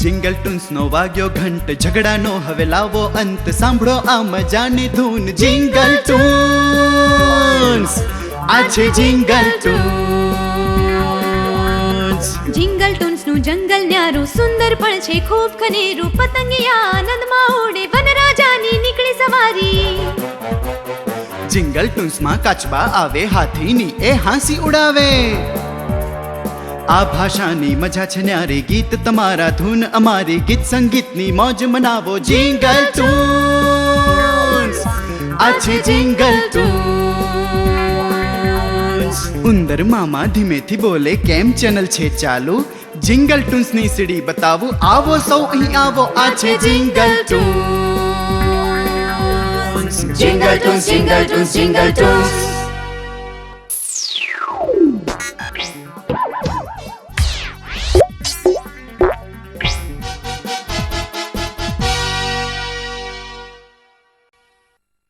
Jingle ટૂન્સનો વાગ્યો ઘંટ, ઝઘડાનો હવે લાવો અંત, સાંભળો આ મજાની ધૂન. જિંગલ ટૂન્સ, આ છે જિંગલ ટૂન્સ. જિંગલ ટૂન્સનું જંગલ ન્યારું, સુંદર પણ છે ખૂબ ખનેરું, પતંગિયા આનંદમાં ઉડે, વનરાજાની નીકળી સવારી. જિંગલ ટૂન્સમાં કાચબા આવે, હાથીની એ હાંસી ઉડાવે. આ ભાષાની મજા છે ન્યારી, ગીત તમારા ધૂન અમારી, ગીત સંગીતની મોજ મનાવો. જિંગલ ટૂન્સ, આ છે જિંગલ ટૂન્સ. ઉંદર મામા ધીમેથી બોલે, કેમ ચેનલ છે ચાલુ? જિંગલ ટૂન્સની સીડી બતાવું, આવો સૌ અહીં આવો, આ છે Jingle Toons. Jingle Toons, Jingle Toons, Jingle ટૂન્સ.